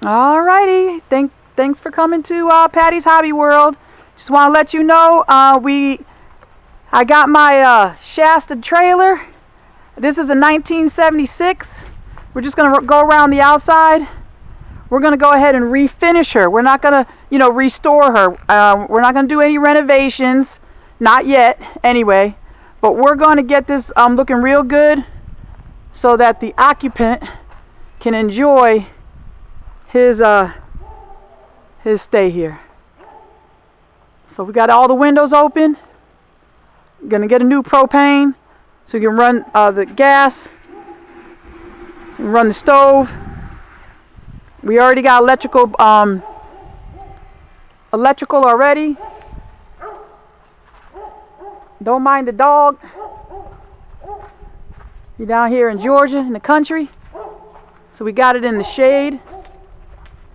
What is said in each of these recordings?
Alrighty. Thanks for coming to Patty's Hobby World. Just want to let you know I got my Shasta trailer. This is a 1976. We're just gonna go around the outside. We're gonna go ahead and refinish her. We're not gonna, restore her. We're not gonna do any renovations, not yet, anyway. But we're gonna get this looking real good, so that the occupant can enjoy his stay here. So we got all the windows open. Gonna get a new propane, so you can run the gas. Run the stove. We already got electrical already. Don't mind the dog. You're down here in Georgia in the country, so we got it in the shade.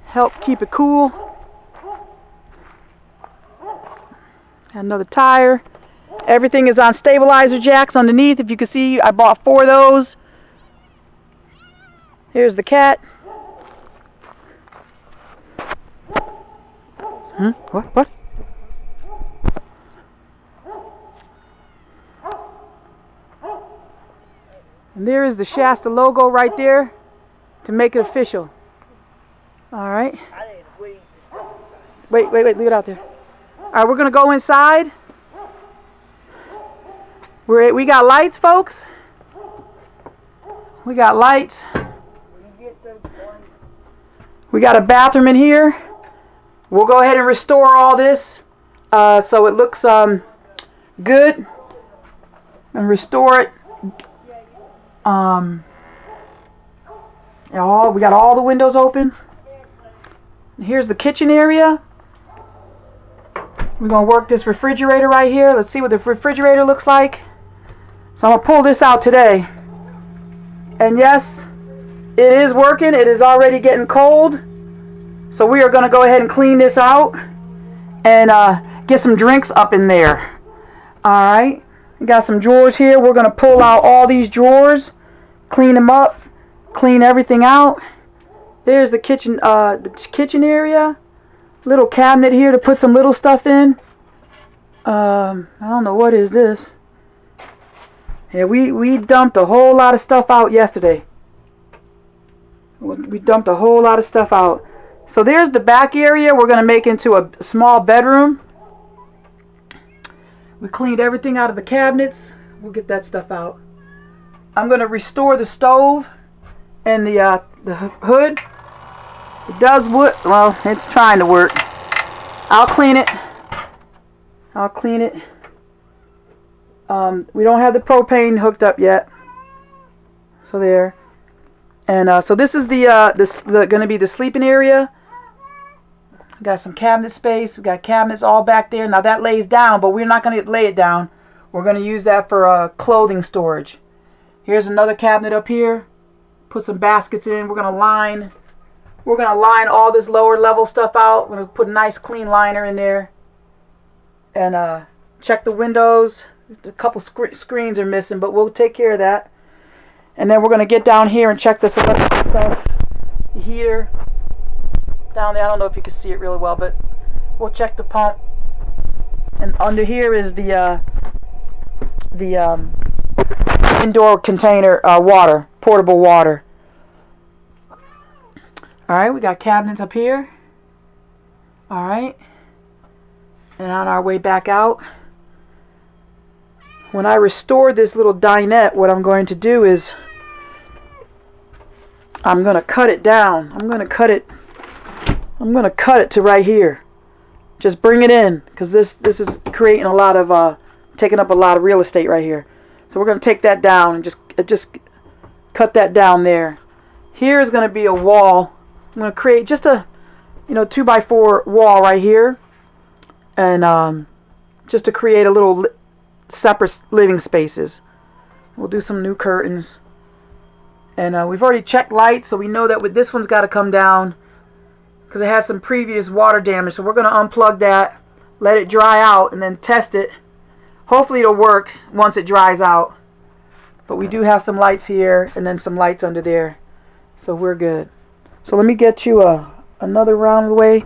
Help keep it cool. Got another tire. Everything is on stabilizer jacks underneath. If you can see, I bought 4 of those. Here's the cat. What? And there is the Shasta logo right there to make it official. Alright. Wait, leave it out there. Alright, we're going to go inside. We got lights, folks. We got lights. We got a bathroom in here. We'll go ahead and restore all this so it looks good, and restore it. We got all the windows open. Here's the kitchen area. We're gonna work this refrigerator right here. Let's see what the refrigerator looks like. So I'm gonna pull this out today. And yes, it is working. It is already getting cold. So we are going to go ahead and clean this out and get some drinks up in there. Alright. We got some drawers here. We're going to pull out all these drawers, clean them up, clean everything out. There's the kitchen area. Little cabinet here to put some little stuff in. I don't know, what is this? Yeah, we dumped a whole lot of stuff out yesterday. We dumped a whole lot of stuff out. So there's the back area we're going to make into a small bedroom. We cleaned everything out of the cabinets. We'll get that stuff out. I'm going to restore the stove and the hood. It does work. Well, it's trying to work. I'll clean it. We don't have the propane hooked up yet. So there. And so this is the going to be the sleeping area. We got some cabinet space. We got cabinets all back there. Now that lays down, but we're not going to lay it down. We're going to use that for clothing storage. Here's another cabinet up here. Put some baskets in. We're going to line all this lower level stuff out. We're going to put a nice clean liner in there. And check the windows. A couple screens are missing, but we'll take care of that. And then we're going to get down here and check this electrical stuff. The heater down there. I don't know if you can see it really well, but we'll check the pump. And under here is the indoor container water, portable water. Alright, we got cabinets up here. Alright. And on our way back out, when I restore this little dinette, what I'm going to do is I'm going to cut it down. I'm going to cut it to right here. Just bring it in, because this is creating a lot of taking up a lot of real estate right here. So we're going to take that down and just cut that down there. Here is going to be a wall. I'm going to create just a 2x4 wall right here, and just to create a little separate living spaces. We'll do some new curtains, and we've already checked lights, so we know that with this one's got to come down because it has some previous water damage. So we're going to unplug that, let it dry out, and then test it. Hopefully it'll work once it dries out. But we do have some lights here and then some lights under there, so we're good. So let me get you a another round of the way.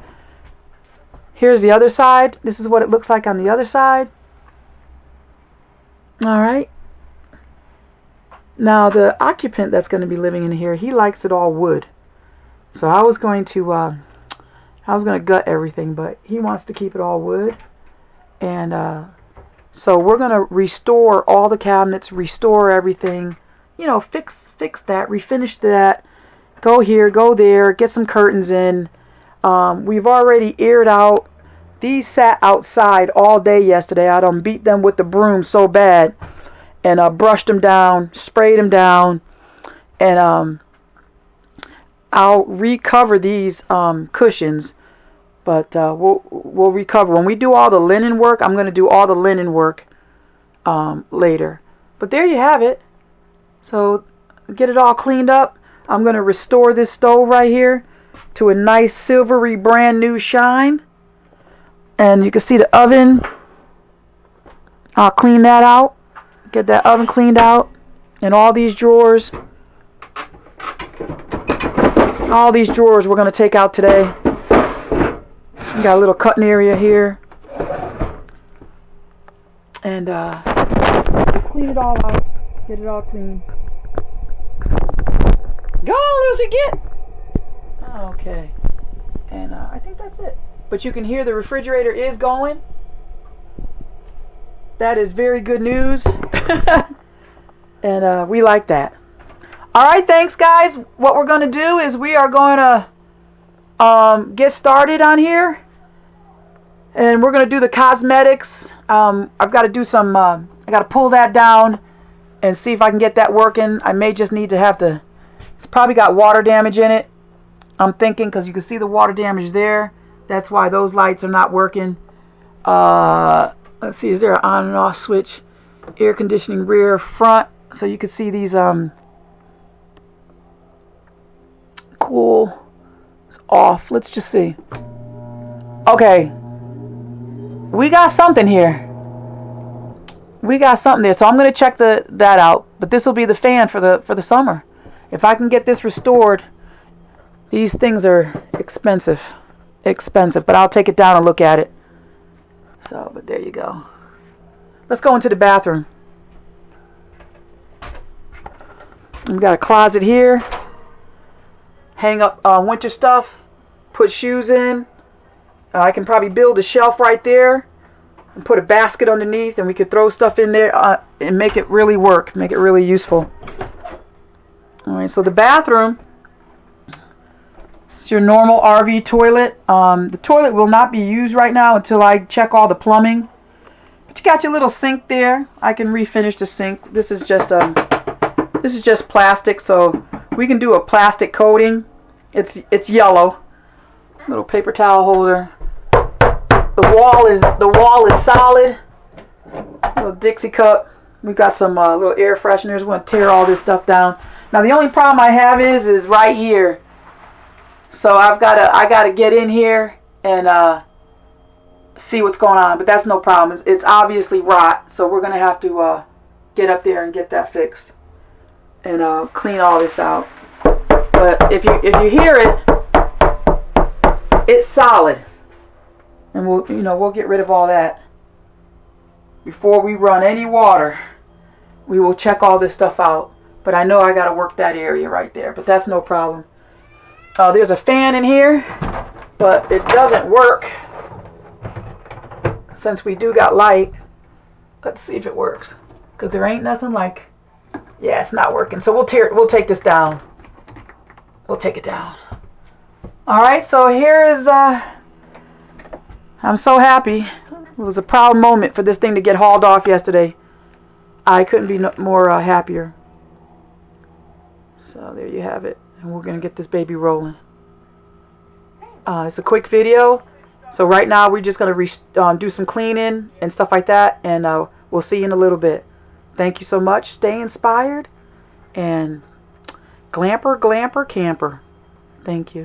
Here's the other side. This is what it looks like on the other side. Alright. Now the occupant that's going to be living in here, he likes it all wood. So I was going to gut everything, but he wants to keep it all wood. And so we're going to restore all the cabinets, restore everything. You know, fix that, refinish that. Go here, go there, get some curtains in. We've already aired out. These sat outside all day yesterday. I done beat them with the broom so bad. And brushed them down, sprayed them down. And I'll recover these cushions. But we'll recover. When we do all the linen work, I'm going to do all the linen work later. But there you have it. So get it all cleaned up. I'm going to restore this stove right here to a nice silvery brand new shine. And you can see the oven. I'll clean that out. Get that oven cleaned out. And all these drawers. All these drawers we're going to take out today. We got a little cutting area here. And just clean it all out. Get it all clean. Go, Lucy, get! Okay. And I think that's it. But you can hear the refrigerator is going. That is very good news. And we like that. Alright, thanks guys. What we're going to do is we are going to get started on here. And we're going to do the cosmetics. I've got to do some, I got to pull that down and see if I can get that working. I may just need to have to, it's probably got water damage in it. I'm thinking, because you can see the water damage there. That's why those lights are not working. Let's see, is there an on and off switch? Air conditioning rear, front. So you can see these cool. It's off. Let's just see. Okay. We got something here. We got something there. So I'm going to check that out. But this will be the fan for the summer. If I can get this restored, these things are expensive. But I'll take it down and look at it. So, but there you go. Let's go into the bathroom. We've got a closet here. Hang up winter stuff. Put shoes in. I can probably build a shelf right there. And put a basket underneath. And we could throw stuff in there and make it really work. Make it really useful. Alright, so the bathroom. It's your normal RV toilet. The toilet will not be used right now until I check all the plumbing. But you got your little sink there. I can refinish the sink. This is just plastic, so we can do a plastic coating. It's yellow. Little paper towel holder. The wall is solid. Little Dixie cup. We've got some little air fresheners. We're gonna tear all this stuff down. Now the only problem I have is right here. So I gotta get in here and see what's going on. But that's no problem. It's obviously rot, so we're gonna have to get up there and get that fixed and clean all this out. But if you hear it, it's solid, and we'll get rid of all that before we run any water. We will check all this stuff out. But I know I gotta work that area right there. But that's no problem. There's a fan in here, but it doesn't work since we do got light. Let's see if it works, because there ain't nothing like, yeah, it's not working. So we'll take this down. We'll take it down. All right, so here is I'm so happy. It was a proud moment for this thing to get hauled off yesterday. I couldn't be more happier. So there you have it. And we're going to get this baby rolling. It's a quick video. So right now we're just going to do some cleaning and stuff like that. And we'll see you in a little bit. Thank you so much. Stay inspired. And glamper, camper. Thank you.